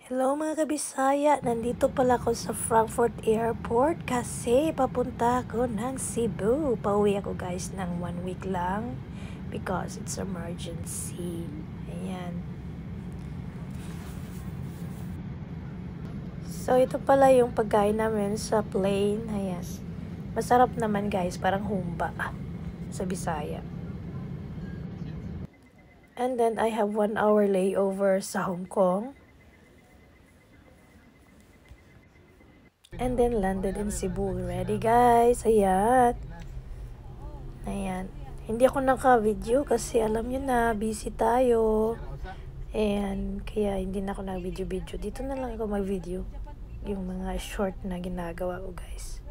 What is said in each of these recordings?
Hello mga kabisaya, nandito pala ako sa Frankfurt Airport kasi papunta ako ng Cebu. Pauwi ako guys ng 1 week lang because it's emergency. Ayan. So ito pala yung pagkain namin sa plane. Ayan. Masarap naman guys, parang humba sa Bisaya. And then I have 1 hour layover sa Hong Kong. And then landed in Cebu. Ready guys? Ayan. Ayan. Hindi ako naka-video kasi alam nyo na, busy tayo. And kaya hindi na ako nag-video-video. Dito na lang ako mag-video. Yung mga short na ginagawa ko guys.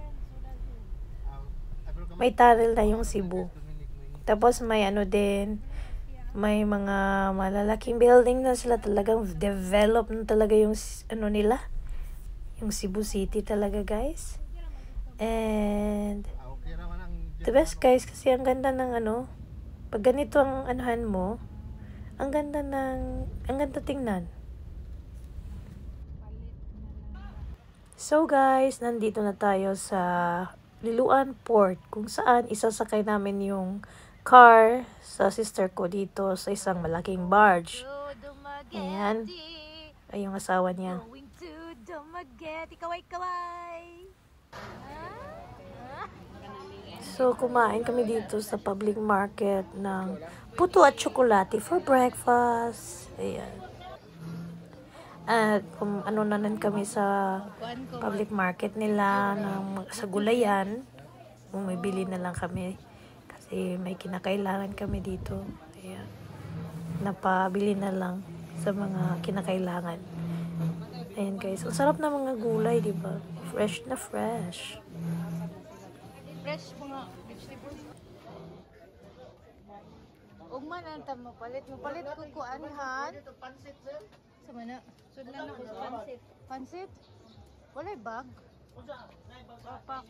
May tunnel na yung Cebu. Tapos may ano din, may mga malalaking building na sila, talagang develop na talaga yung ano nila. Yung Cebu City talaga guys. And the best guys kasi ang ganda ng ano, pag ganito ang anuhan mo, ang ganda tingnan. So guys, nandito na tayo sa Liloan Port, kung saan isasakay namin yung car sa sister ko dito sa isang malaking barge. Ayan. Ay, yung asawa niya. So, kumain kami dito sa public market ng puto at tsokolate for breakfast. Ayan. At ano na rin kami sa public market nila sa gulayan. Bumibili na lang kami kasi may kinakailangan kami dito. Ayan. Napabili na lang sa mga kinakailangan. Ayan guys, ang sarap na mga gulay, di ba? Fresh na fresh. Fresh mga vegetables. Ugman ang tamo palit mo ko anihan. Sa mana? Sudlan ako sa pansit. Pansit? Walay bag. Opak.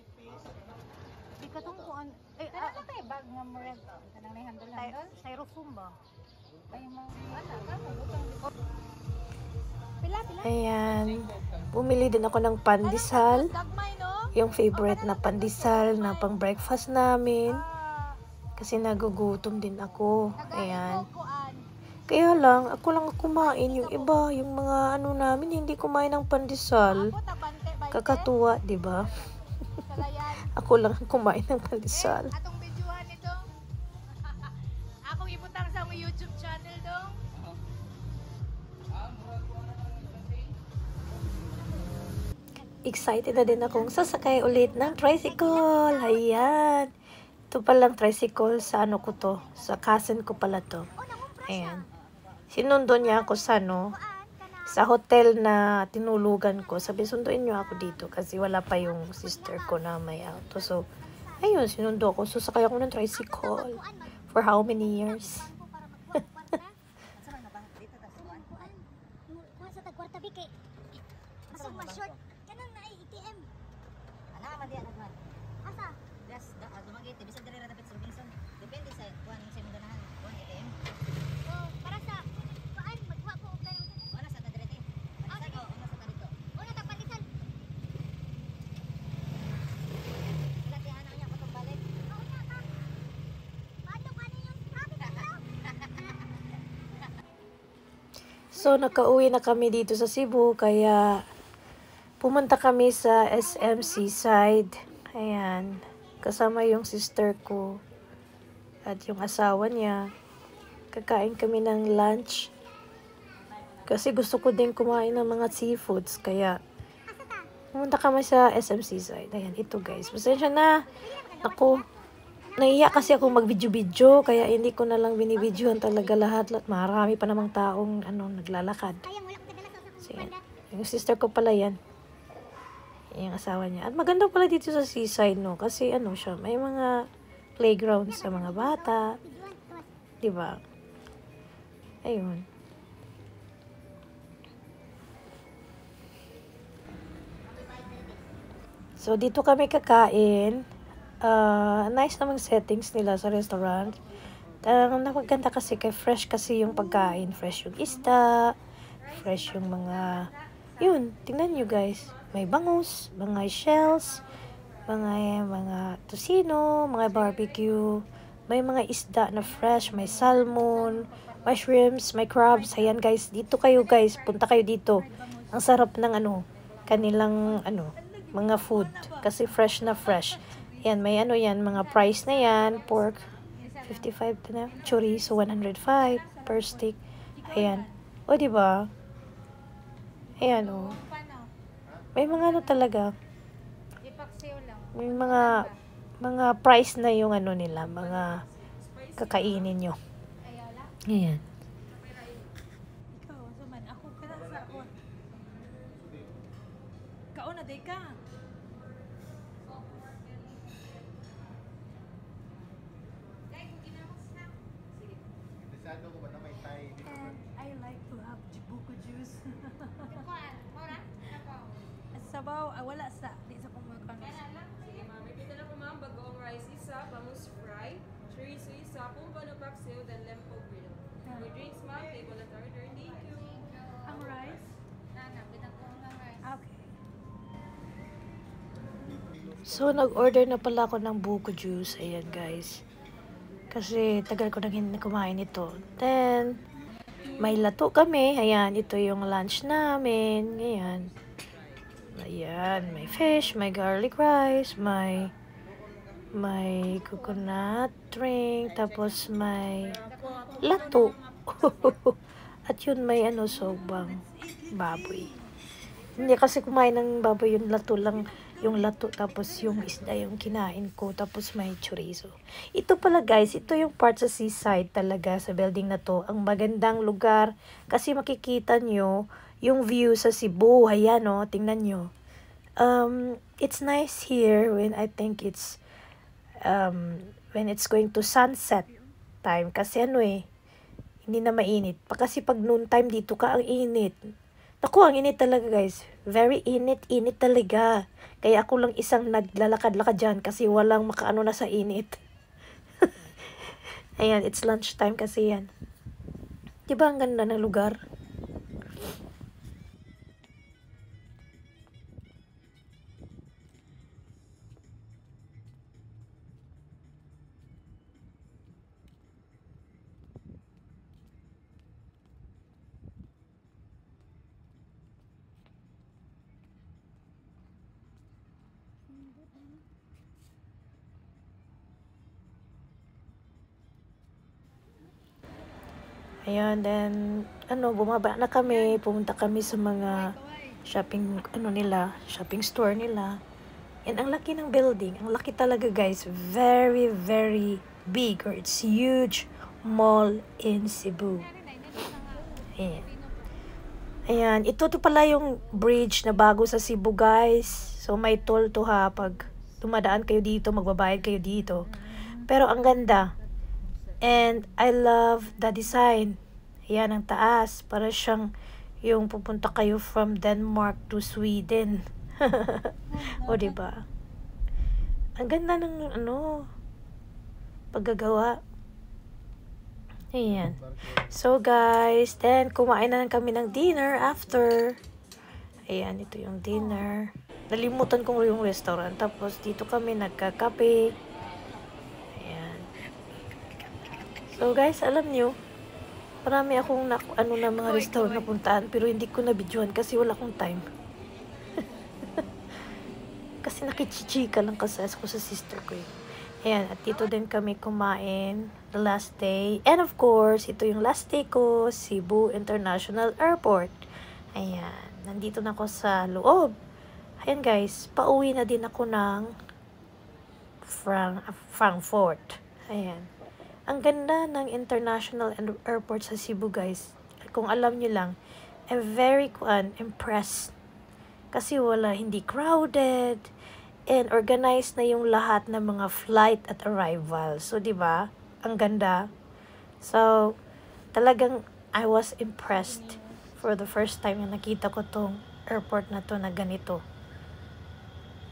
Di ka tong kuan. Ano tay bag nga mo red? Kanang may handle handle. Styrofoam ba? Ay mo. Wala ka mo butang. Pila. Ayan. Bumili din ako ng pandesal. Yung favorite na pandesal na pang breakfast namin. Kasi nagugutom din ako. Ayan. Kaya lang, ako lang kumain. Yung iba, yung mga ano namin, hindi kumain ng pandesal. Kakatuwa, di ba? Ako lang kumain ng pandesal. Atong videohan ito. Akong ibutang sa mo YouTube channel dong. Excited na din akong sasakay ulit ng tricycle. Ayan. Ito palang tricycle sa ano ko to. Sa cousin ko pala to. Ayan. Sinundo niya ako sa hotel na tinulugan ko. Sabi, sunduin niyo ako dito kasi wala pa yung sister ko na may auto. So, ayun, sinundo ako. Susakay ako ng tricycle. For how many years? Depende sa kuan sa imong ganahan. Kuan ATM. Para sa kuan magwa ko og pero wala sa kadrete. Ano sa kadito? Una ta palitan. Lagi ana nya patong balik. Una ta. Paano yung traffic daw? So, nakauwi na kami dito sa Cebu. Kaya, pumunta kami sa SM Seaside. Ayan. Kasama yung sister ko. At yung asawa niya. Kakain kami ng lunch. Kasi gusto ko din kumain ng mga seafoods. Kaya, pumunta kami sa SM Seaside. Ayan, ito guys. Pasensya na. Ako, naiya kasi ako mag-video-video. Kaya hindi ko na lang binibidyohan talaga lahat. Marami pa namang taong naglalakad. So, yan. Yung sister ko pala yan. Yung asawa niya. At maganda pala dito sa seaside, no? Kasi siya, may mga playground sa mga bata. Diba? Ayun. So, dito kami kakain. Nice namang settings nila sa restaurant. Napaganda kasi fresh kasi yung pagkain. Fresh yung isda. Fresh yung mga Yun, tingnan nyo guys. May bangus, mga shells, mga tocino, mga barbecue, may mga isda na fresh, may salmon, mushrooms, may crabs. Ayan guys, dito kayo guys, punta kayo dito. Ang sarap ng kanilang mga food kasi fresh na fresh. Ayan, may yan, mga price na yan, pork 55 na, chorizo 105 per stick. Ayan. O di ba? Ayan o. May mga talaga. Ipaksiw lang. May mga price na yung nila, mga kakainin nyo. Ayan. Ikaw, suman. Ako, kaya sa ako. Kauna, day ka. And I like to have buko juice. Sabaw, wala sa, di sa kumakanos. Sige ma'am, repeat na po ma'am, bagoong rice isa, bangus fry, chorizo isa, pumpano paksiw, then lempo grill. For drinks ma'am, table at order, thank you. Ang rice? Okay. So, nag-order na pala ako ng buko juice. Ayan, guys. Kasi, tagal ko nang hindi kumain ito. Then, may lato kami. Ayan, ito yung lunch namin. Ayan. Ayan, may fish, may garlic rice, may coconut drink, tapos may lato. At yun, may sogbang baboy. Hindi kasi kumain ng baboy, yung lato lang, yung lato, tapos yung isda yung kinain ko, tapos may chorizo. Ito pala guys, ito yung part sa seaside talaga, sa building na to. Ang magandang lugar, kasi makikita nyo yung view sa Cebu. Ayan o, tingnan nyo. It's nice here when I think it's, when it's going to sunset time. Kasi hindi na mainit. Kasi pag noon time dito ka, ang init. Naku, ang init talaga guys. Very init talaga. Kaya ako lang isang naglalakad-lakad dyan kasi walang makaano na sa init. Ayan, it's lunch time kasi yan. Diba ang ganda ng lugar? Ayan, then, bumaba na kami. Pumunta kami sa mga shopping, shopping store nila. And ang laki ng building. Ang laki talaga, guys. Very, very big. Or it's huge mall in Cebu. Ayan. Ayan. Ito pala yung bridge na bago sa Cebu, guys. So, may toll to ha. Pag dumadaan kayo dito, magbabayad kayo dito. Pero ang ganda. And I love the design. Ayan ang taas. Para siyang yung pupunta kayo from Denmark to Sweden. O diba? Ang ganda ng paggagawa. Ayan. So guys, then kumain na lang kami ng dinner after. Ayan, ito yung dinner. Nalimutan ko yung restaurant. Tapos dito kami nagkakape. So guys, alam nyo, marami akong na mga restaurant na puntaan, pero hindi ko na-videoan kasi wala akong time. Kasi nakichichika lang kasi ako sa sister ko. Ayan, at dito din kami kumain the last day. And of course, ito yung last day ko, Cebu International Airport. Ayan, nandito na ako sa loob. Ayan guys, pauwi na din ako ng Frankfurt. Ayan. Ang ganda ng international airport sa Cebu, guys. Kung alam nyo lang, I'm very impressed. Kasi hindi crowded. And organized na yung lahat ng mga flight at arrival. So, di ba? Ang ganda. So, talagang I was impressed for the first time na nakita ko tong airport na to na ganito.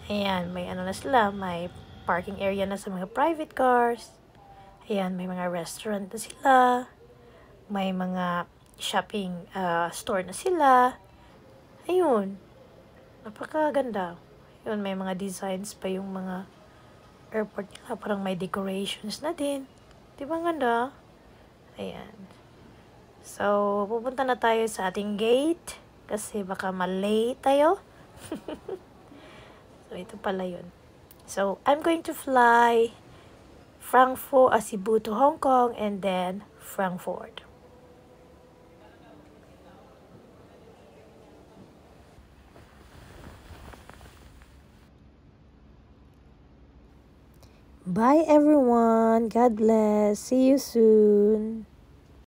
Ayan, may na sila. May parking area na sa mga private cars. Ayan, may mga restaurant na sila. May mga shopping store na sila. Ayun. Napakaganda. Yun, may mga designs pa yung mga airport nila. Parang may decorations na din. Di ba ang ganda? Ayan. So, pupunta na tayo sa ating gate. Kasi baka malate tayo. So, ito pala yun. So, I'm going to fly Frankfurt, Cebu to Hong Kong, and then Frankfurt. Bye everyone. God bless. See you soon.